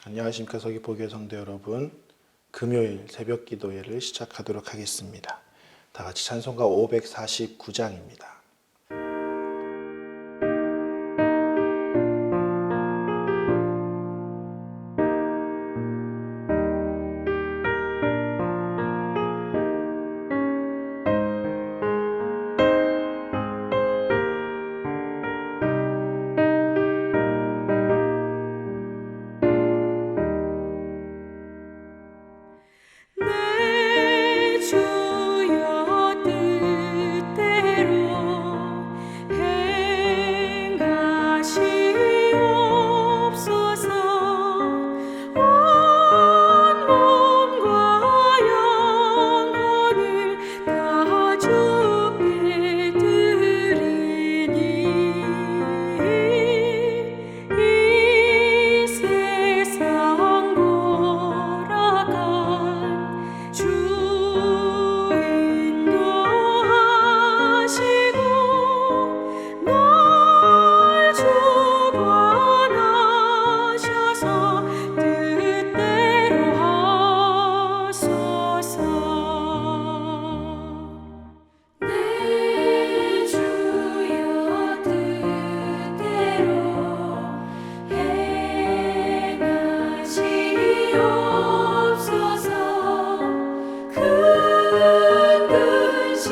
안녕하십니까. 서귀포교회 성도 여러분, 금요일 새벽 기도회를 시작하도록 하겠습니다. 다 같이 찬송가 549장입니다. 내 주여 뜻대로 행하시옵소서. 온 몸과 영혼을 다 주께 드리니 이 세상 돌아간 주 인도하시고 날 주관하셔서 뜻대로 하소서. 내 주여 뜻대로 행하시옵소서. 큰 근심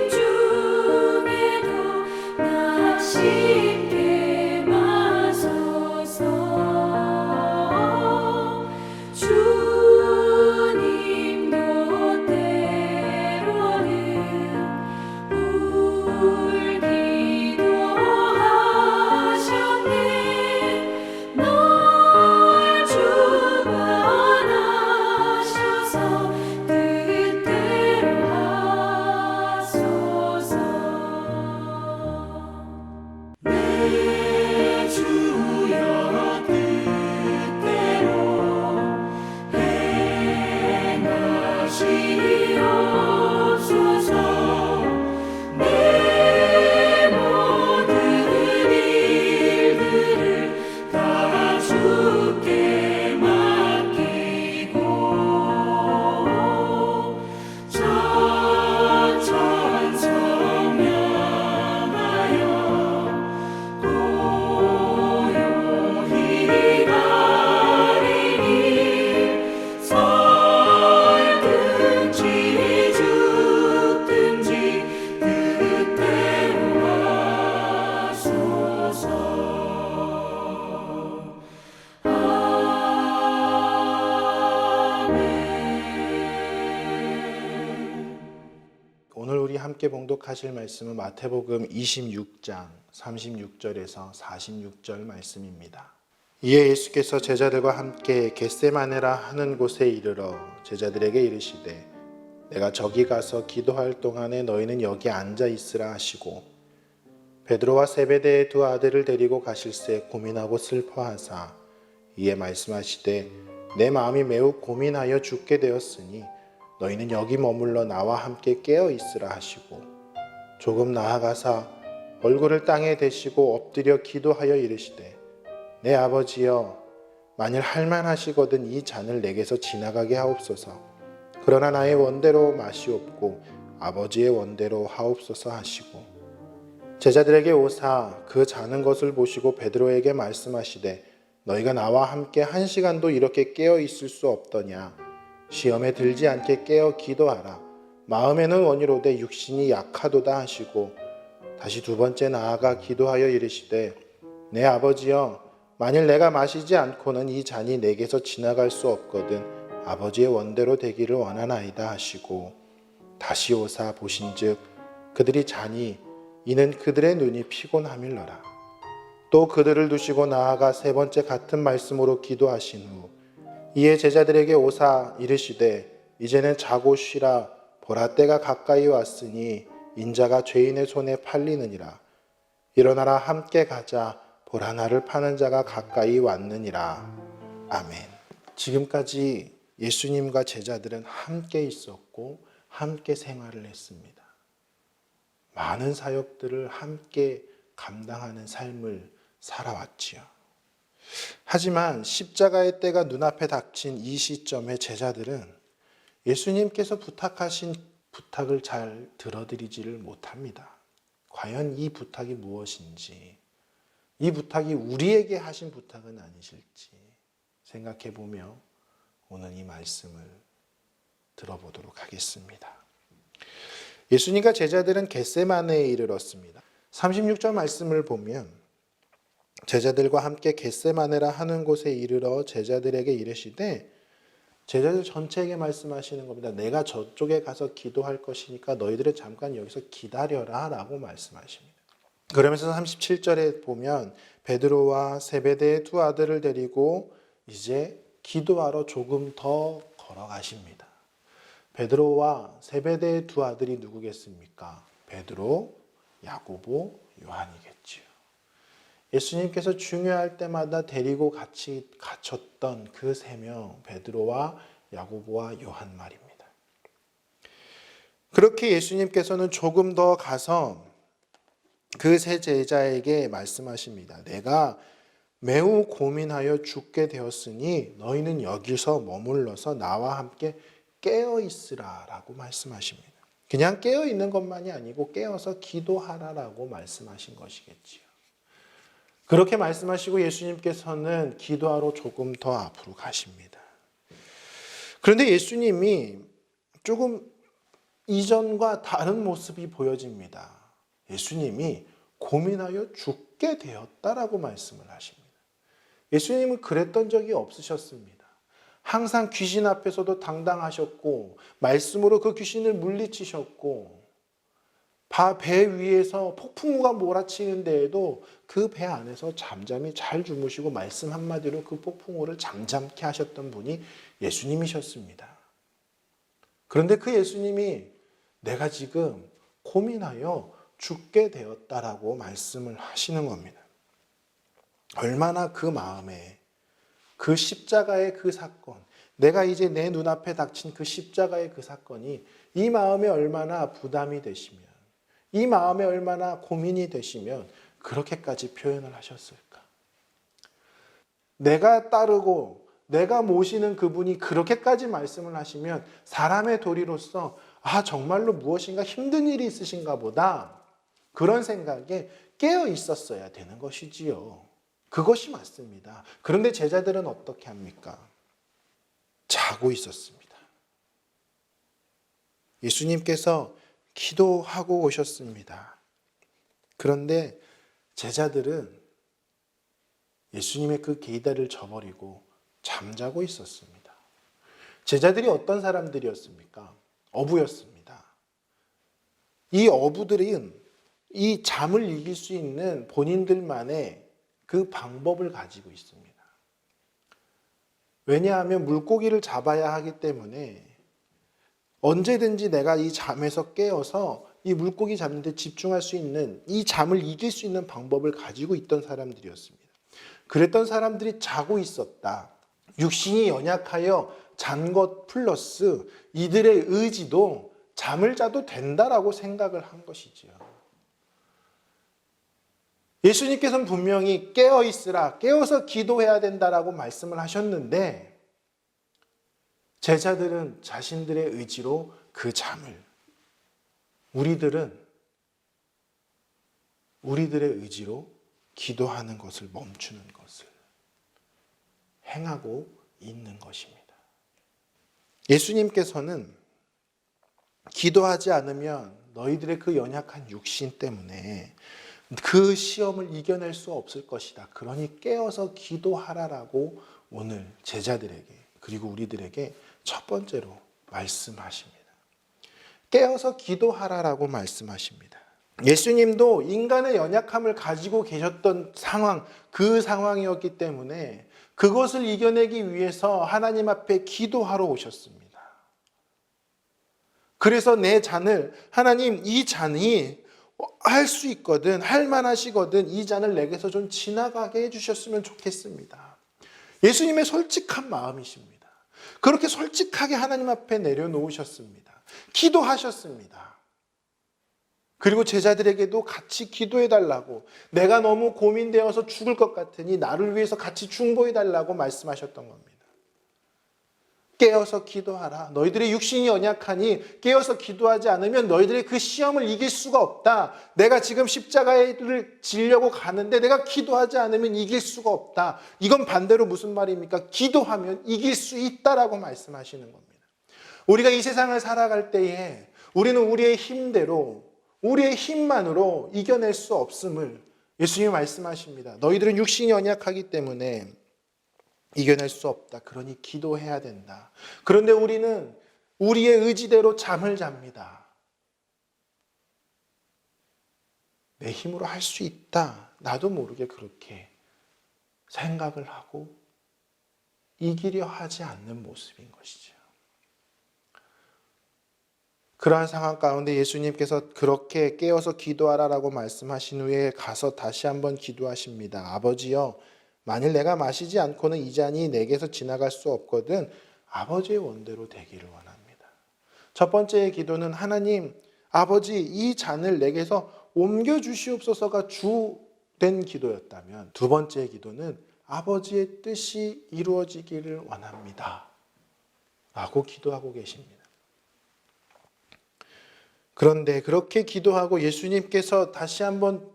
중에도 나 쉽게 마소서. 주님도 때로는 울기도 하셨네. 날 주관하셔서 뜻대로 하소서. 내 주여 뜻대로 행하시옵소서. 내 모든 일들을 다 주께 맡기고 천천성명하여 고요히 가리니 살든지 죽든지 뜻대로 하소서. 아멘. 오늘 우리 함께 봉독하실 말씀은 마태복음 26장 36절에서 46절 말씀입니다. 이에 예수께서 제자들과 함께 겟세마네라 하는 곳에 이르러 제자들에게 이르시되 내가 저기 가서 기도할 동안에 너희는 여기 앉아 있으라 하시고 베드로와 세베대의 두 아들을 데리고 가실새 고민하고 슬퍼하사 이에 말씀하시되 내 마음이 매우 고민하여 죽게 되었으니 너희는 여기 머물러 나와 함께 깨어 있으라 하시고 조금 나아가사 얼굴을 땅에 대시고 엎드려 기도하여 이르시되 내 아버지여 만일 할만하시거든 이 잔을 내게서 지나가게 하옵소서. 그러나 나의 원대로 마시옵고 아버지의 원대로 하옵소서 하시고 제자들에게 오사 그 자는 것을 보시고 베드로에게 말씀하시되 너희가 나와 함께 1시간도 이렇게 깨어 있을 수 없더냐. 시험에 들지 않게 깨어 기도하라. 마음에는 원이로되 육신이 약하도다 하시고 다시 두 번째 나아가 기도하여 이르시되 내 아버지여 만일 내가 마시지 않고는 이 잔이 내게서 지나갈 수 없거든 아버지의 원대로 되기를 원하나이다 하시고 다시 오사 보신즉 그들이 자니 이는 그들의 눈이 피곤함일러라. 또 그들을 두시고 나아가 세 번째 같은 말씀으로 기도하신 후 이에 제자들에게 오사 이르시되 이제는 자고 쉬라. 보라 때가 가까이 왔으니 인자가 죄인의 손에 팔리느니라. 일어나라 함께 가자. 보라 나를 파는 자가 가까이 왔느니라. 아멘. 지금까지 예수님과 제자들은 함께 있었고 함께 생활을 했습니다. 많은 사역들을 함께 감당하는 삶을 살아왔지요. 하지만 십자가의 때가 눈앞에 닥친 이 시점에 제자들은 예수님께서 부탁하신 부탁을 잘 들어드리지를 못합니다. 과연 이 부탁이 무엇인지, 이 부탁이 우리에게 하신 부탁은 아니실지 생각해 보며 오늘 이 말씀을 들어보도록 하겠습니다. 예수님과 제자들은 겟세마네에 이르렀습니다. 36절 말씀을 보면 제자들과 함께 겟세마네라 하는 곳에 이르러 제자들에게 이르시되, 제자들 전체에게 말씀하시는 겁니다. 내가 저쪽에 가서 기도할 것이니까 너희들은 잠깐 여기서 기다려라 라고 말씀하십니다. 그러면서 37절에 보면 베드로와 세베대의 두 아들을 데리고 이제 기도하러 조금 더 걸어가십니다. 베드로와 세베대의 두 아들이 누구겠습니까? 베드로, 야고보, 요한이겠지요. 예수님께서 중요할 때마다 데리고 같이 갇혔던 그 세 명, 베드로와 야고보와 요한 말입니다. 그렇게 예수님께서는 조금 더 가서 그 세 제자에게 말씀하십니다. 내가 매우 고민하여 죽게 되었으니 너희는 여기서 머물러서 나와 함께 깨어 있으라 라고 말씀하십니다. 그냥 깨어 있는 것만이 아니고 깨어서 기도하라라고 말씀하신 것이겠지요. 그렇게 말씀하시고 예수님께서는 기도하러 조금 더 앞으로 가십니다. 그런데 예수님이 조금 이전과 다른 모습이 보여집니다. 예수님이 고민하여 죽게 되었다라고 말씀을 하십니다. 예수님은 그랬던 적이 없으셨습니다. 항상 귀신 앞에서도 당당하셨고 말씀으로 그 귀신을 물리치셨고 배 위에서 폭풍우가 몰아치는 데에도 그 배 안에서 잠잠히 잘 주무시고 말씀 한마디로 그 폭풍우를 잠잠케 하셨던 분이 예수님이셨습니다. 그런데 그 예수님이 내가 지금 고민하여 죽게 되었다라고 말씀을 하시는 겁니다. 얼마나 그 마음에 그 십자가의 그 사건, 내가 이제 내 눈앞에 닥친 그 십자가의 그 사건이 이 마음에 얼마나 부담이 되시면, 이 마음에 얼마나 고민이 되시면 그렇게까지 표현을 하셨을까? 내가 따르고 내가 모시는 그분이 그렇게까지 말씀을 하시면 사람의 도리로서 정말로 무엇인가 힘든 일이 있으신가 보다, 그런 생각에 깨어 있었어야 되는 것이지요. 그것이 맞습니다. 그런데 제자들은 어떻게 합니까? 자고 있었습니다. 예수님께서 기도하고 오셨습니다. 그런데 제자들은 예수님의 그 기다를 저버리고 잠자고 있었습니다. 제자들이 어떤 사람들이었습니까? 어부였습니다. 이 어부들은 이 잠을 이길 수 있는 본인들만의 그 방법을 가지고 있습니다. 왜냐하면 물고기를 잡아야 하기 때문에 언제든지 내가 이 잠에서 깨어서 이 물고기 잡는 데 집중할 수 있는, 이 잠을 이길 수 있는 방법을 가지고 있던 사람들이었습니다. 그랬던 사람들이 자고 있었다. 육신이 연약하여 잔 것 플러스 이들의 의지도 잠을 자도 된다라고 생각을 한 것이지요. 예수님께서는 분명히 깨어 있으라, 깨어서 기도해야 된다라고 말씀을 하셨는데 제자들은 자신들의 의지로 그 잠을, 우리들의 의지로 기도하는 것을 멈추는 것을 행하고 있는 것입니다. 예수님께서는 기도하지 않으면 너희들의 그 연약한 육신 때문에 그 시험을 이겨낼 수 없을 것이다. 그러니 깨어서 기도하라라고 오늘 제자들에게, 그리고 우리들에게 첫 번째로 말씀하십니다. 깨어서 기도하라라고 말씀하십니다. 예수님도 인간의 연약함을 가지고 계셨던 상황, 그 상황이었기 때문에 그것을 이겨내기 위해서 하나님 앞에 기도하러 오셨습니다. 그래서 내 잔을, 하나님 이 잔이 할 수 있거든, 할 만하시거든 이 잔을 내게서 좀 지나가게 해주셨으면 좋겠습니다. 예수님의 솔직한 마음이십니다. 그렇게 솔직하게 하나님 앞에 내려놓으셨습니다. 기도하셨습니다. 그리고 제자들에게도 같이 기도해 달라고, 내가 너무 고민되어서 죽을 것 같으니 나를 위해서 같이 중보해 달라고 말씀하셨던 겁니다. 깨어서 기도하라. 너희들의 육신이 연약하니 깨어서 기도하지 않으면 너희들의 그 시험을 이길 수가 없다. 내가 지금 십자가를 지려고 가는데 내가 기도하지 않으면 이길 수가 없다. 이건 반대로 무슨 말입니까? 기도하면 이길 수 있다라고 말씀하시는 겁니다. 우리가 이 세상을 살아갈 때에 우리는 우리의 힘대로, 우리의 힘만으로 이겨낼 수 없음을 예수님이 말씀하십니다. 너희들은 육신이 연약하기 때문에 이겨낼 수 없다. 그러니 기도해야 된다. 그런데 우리는 우리의 의지대로 잠을 잡니다. 내 힘으로 할 수 있다. 나도 모르게 그렇게 생각을 하고 이기려 하지 않는 모습인 것이죠. 그러한 상황 가운데 예수님께서 그렇게 깨어서 기도하라라고 말씀하신 후에 가서 다시 한번 기도하십니다. 아버지여, 만일 내가 마시지 않고는 이 잔이 내게서 지나갈 수 없거든 아버지의 원대로 되기를 원합니다. 첫 번째의 기도는 하나님, 아버지 이 잔을 내게서 옮겨주시옵소서가 주된 기도였다면, 두 번째의 기도는 아버지의 뜻이 이루어지기를 원합니다 라고 기도하고 계십니다. 그런데 그렇게 기도하고 예수님께서 다시 한번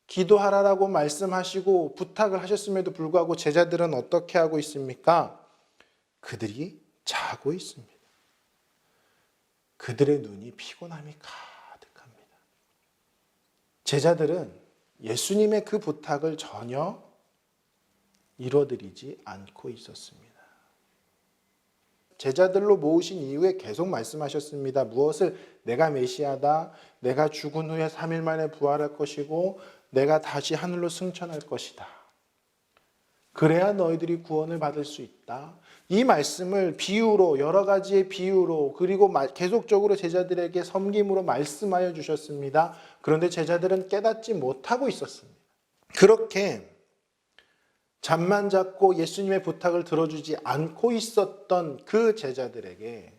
기도하라라고 말씀하시고 부탁을 하셨음에도 불구하고 제자들은 어떻게 하고 있습니까? 그들이 자고 있습니다. 그들의 눈이 피곤함이 가득합니다. 제자들은 예수님의 그 부탁을 전혀 이뤄드리지 않고 있었습니다. 제자들로 모으신 이후에 계속 말씀하셨습니다. 무엇을? 내가 메시아다. 내가 죽은 후에 3일 만에 부활할 것이고 내가 다시 하늘로 승천할 것이다. 그래야 너희들이 구원을 받을 수 있다. 이 말씀을 비유로, 여러 가지의 비유로, 그리고 계속적으로 제자들에게 섬김으로 말씀하여 주셨습니다. 그런데 제자들은 깨닫지 못하고 있었습니다. 그렇게 잠만 잡고 예수님의 부탁을 들어주지 않고 있었던 그 제자들에게,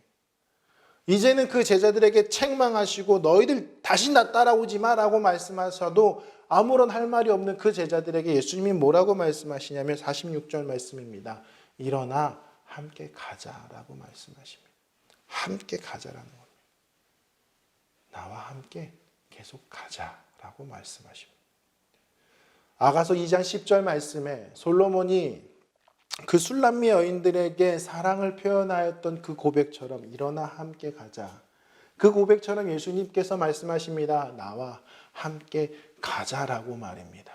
이제는 그 제자들에게 책망하시고 너희들 다시 나 따라오지 마라고 말씀하셔도 아무런 할 말이 없는 그 제자들에게 예수님이 뭐라고 말씀하시냐면 46절 말씀입니다. 일어나 함께 가자라고 말씀하십니다. 함께 가자라는 겁니다. 나와 함께 계속 가자라고 말씀하십니다. 아가서 2장 10절 말씀에 솔로몬이 그 술람미 여인들에게 사랑을 표현하였던 그 고백처럼 일어나 함께 가자. 그 고백처럼 예수님께서 말씀하십니다. 나와 함께 가자라고 말입니다.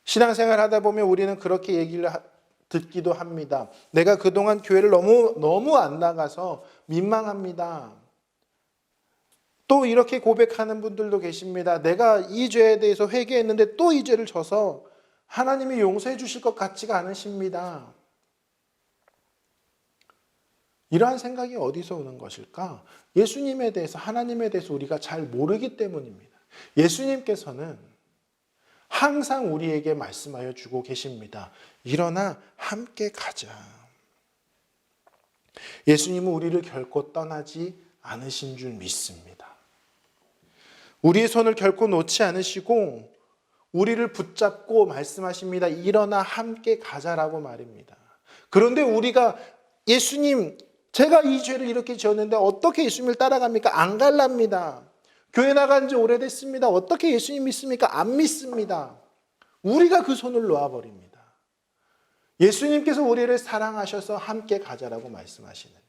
신앙생활 하다 보면 우리는 그렇게 얘기를 듣기도 합니다. 내가 그동안 교회를 너무 안 나가서 민망합니다. 또 이렇게 고백하는 분들도 계십니다. 내가 이 죄에 대해서 회개했는데 또 이 죄를 져서 하나님이 용서해 주실 것 같지가 않으십니다. 이러한 생각이 어디서 오는 것일까? 예수님에 대해서, 하나님에 대해서 우리가 잘 모르기 때문입니다. 예수님께서는 항상 우리에게 말씀하여 주고 계십니다. 일어나 함께 가자. 예수님은 우리를 결코 떠나지 않으신 줄 믿습니다. 우리의 손을 결코 놓지 않으시고 우리를 붙잡고 말씀하십니다. 일어나 함께 가자라고 말입니다. 그런데 우리가 예수님, 제가 이 죄를 이렇게 지었는데 어떻게 예수님을 따라갑니까? 안 갈랍니다. 교회 나간 지 오래됐습니다. 어떻게 예수님 믿습니까? 안 믿습니다. 우리가 그 손을 놓아버립니다. 예수님께서 우리를 사랑하셔서 함께 가자라고 말씀하시는데,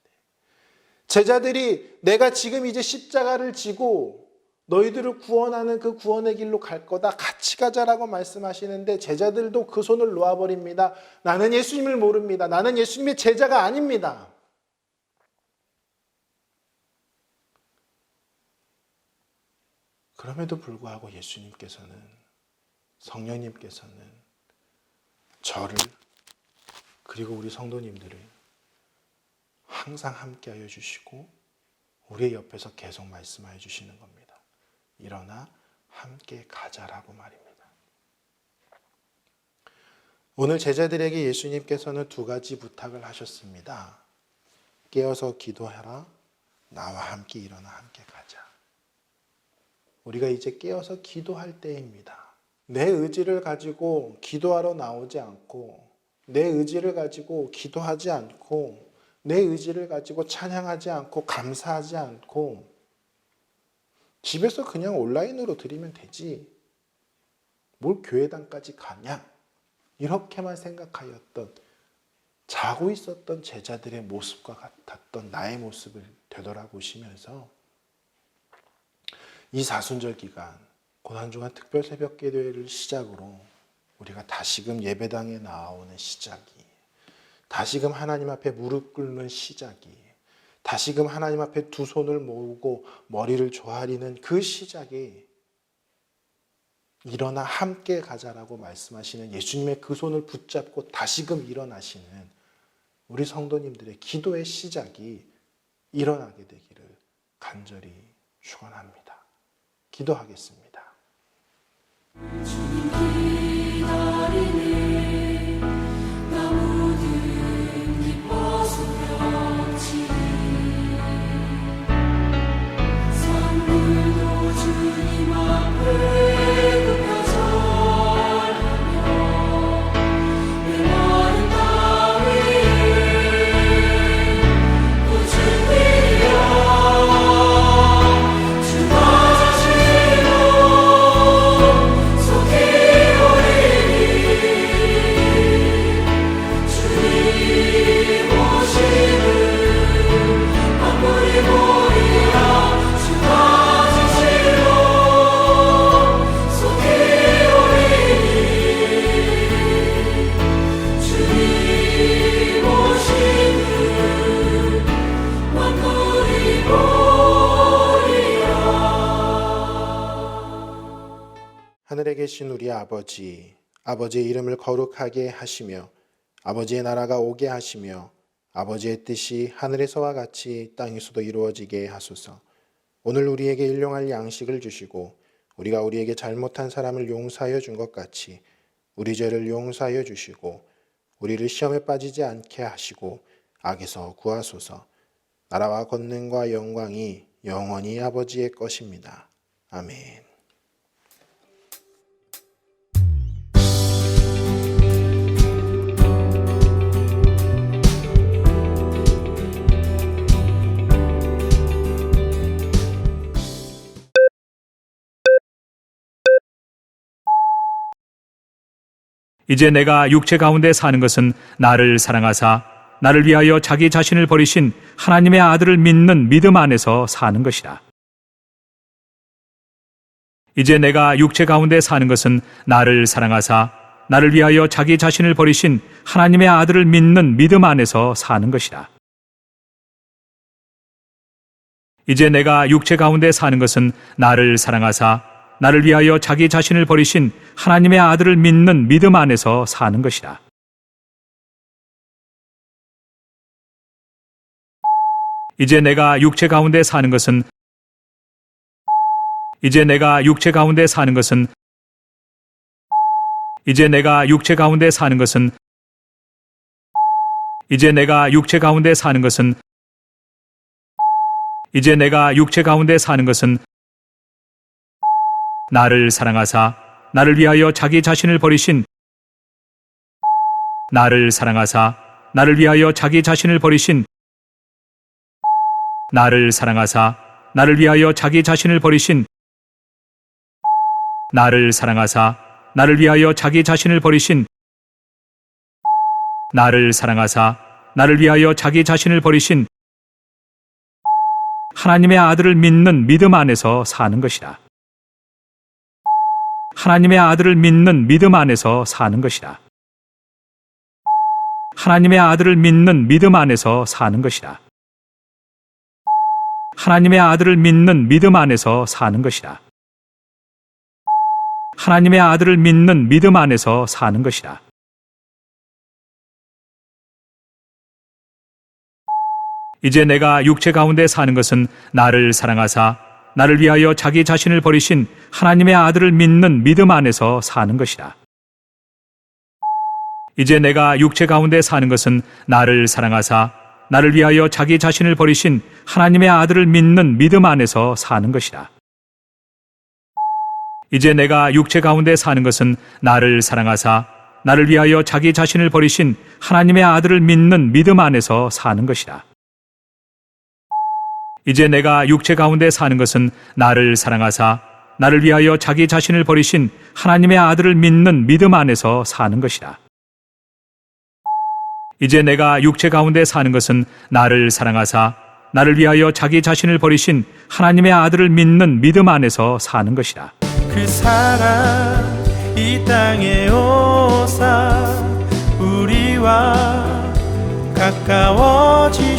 제자들이 내가 지금 이제 십자가를 지고 너희들을 구원하는 그 구원의 길로 갈 거다, 같이 가자라고 말씀하시는데 제자들도 그 손을 놓아버립니다. 나는 예수님을 모릅니다. 나는 예수님의 제자가 아닙니다. 그럼에도 불구하고 예수님께서는, 성령님께서는 저를, 그리고 우리 성도님들을 항상 함께하여 주시고 우리의 옆에서 계속 말씀하여 주시는 겁니다. 일어나 함께 가자라고 말입니다. 오늘 제자들에게 예수님께서는 두 가지 부탁을 하셨습니다. 깨어서 기도하라, 나와 함께 일어나 함께 가자. 우리가 이제 깨어서 기도할 때입니다. 내 의지를 가지고 기도하러 나오지 않고, 내 의지를 가지고 기도하지 않고, 내 의지를 가지고 찬양하지 않고, 감사하지 않고, 집에서 그냥 온라인으로 드리면 되지, 뭘 교회당까지 가냐, 이렇게만 생각하였던, 자고 있었던 제자들의 모습과 같았던 나의 모습을 되돌아보시면서 이 사순절 기간, 고난주간 특별 새벽 기도회를 시작으로 우리가 다시금 예배당에 나오는 시작이, 다시금 하나님 앞에 무릎 꿇는 시작이, 다시금 하나님 앞에 두 손을 모으고 머리를 조아리는 그 시작이, 일어나 함께 가자라고 말씀하시는 예수님의 그 손을 붙잡고 다시금 일어나시는 우리 성도님들의 기도의 시작이 일어나게 되기를 간절히 축원합니다. 기도하겠습니다. 주님 기다리네 나 모든 기뻐서 그렇지 산물도 주님 앞에 굽혀 절하며 내 마른 땅 위에 꽃을 피려 주 맞으시고 속히 오리니 주님 오시는 만물이 보리라 주 맞으시고 속히 오리니 주님 오시는 만물이 보리라. 하늘에 계신 우리 아버지, 아버지의 이름을 거룩하게 하시며 아버지의 나라가 오게 하시며 아버지의 뜻이 하늘에서와 같이 땅에서도 이루어지게 하소서. 오늘 우리에게 일용할 양식을 주시고 우리가 우리에게 잘못한 사람을 용서하여 준 것 같이 우리 죄를 용서하여 주시고 우리를 시험에 빠지지 않게 하시고 악에서 구하소서. 나라와 권능과 영광이 영원히 아버지의 것입니다. 아멘. 이제 내가 육체 가운데 사는 것은 나를 사랑하사 나를 위하여 자기 자신을 버리신 하나님의 아들을 믿는 믿음 안에서 사는 것이라. 이제 내가 육체 가운데 사는 것은 나를 사랑하사 나를 위하여 자기 자신을 버리신 하나님의 아들을 믿는 믿음 안에서 사는 것이라. 이제 내가 육체 가운데 사는 것은 나를 사랑하사 나를 위하여 자기 자신을 버리신 하나님의 아들을 믿는 믿음 안에서 사는 것이라. 이제 내가 육체 가운데 사는 것은 이제 내가 육체 가운데 사는 것은 이제 내가 육체 가운데 사는 것은 이제 내가 육체 가운데 사는 것은 이제 내가 육체 가운데 사는 것은 나를 사랑하사 나를 위하여 자기 자신을 버리신 나를 사랑하사 나를 위하여 자기 자신을 버리신 나를 사랑하사 나를 위하여 자기 자신을 버리신 나를 사랑하사 나를 위하여 자기 자신을 버리신 나를 사랑하사 나를 위하여 자기 자신을 버리신 하나님의 아들을 믿는 믿음 안에서 사는 것이라. 하나님의 아들을 믿는 믿음 안에서 사는 것이라. 하나님의 아들을 믿는 믿음 안에서 사는 것이라. 하나님의 아들을 믿는 믿음 안에서 사는 것이라. 하나님의 아들을 믿는 믿음 안에서 사는 것이라. 이제 내가 육체 가운데 사는 것은 나를 사랑하사 나를 위하여 자기 자신을 버리신 하나님의 아들을 믿는 믿음 안에서 사는 것이라. 이제 내가 육체 가운데 사는 것은 나를 사랑하사 나를 위하여 자기 자신을 버리신 하나님의 아들을 믿는 믿음 안에서 사는 것이라. 이제 내가 육체 가운데 사는 것은 나를 사랑하사 나를 위하여 자기 자신을 버리신 하나님의 아들을 믿는 믿음 안에서 사는 것이라. 이제 내가 육체 가운데 사는 것은 나를 사랑하사 나를 위하여 자기 자신을 버리신 하나님의 아들을 믿는 믿음 안에서 사는 것이라. 이제 내가 육체 가운데 사는 것은 나를 사랑하사 나를 위하여 자기 자신을 버리신 하나님의 아들을 믿는 믿음 안에서 사는 것이라. 그 사랑 이 땅에 오사 우리와 가까워지셨네.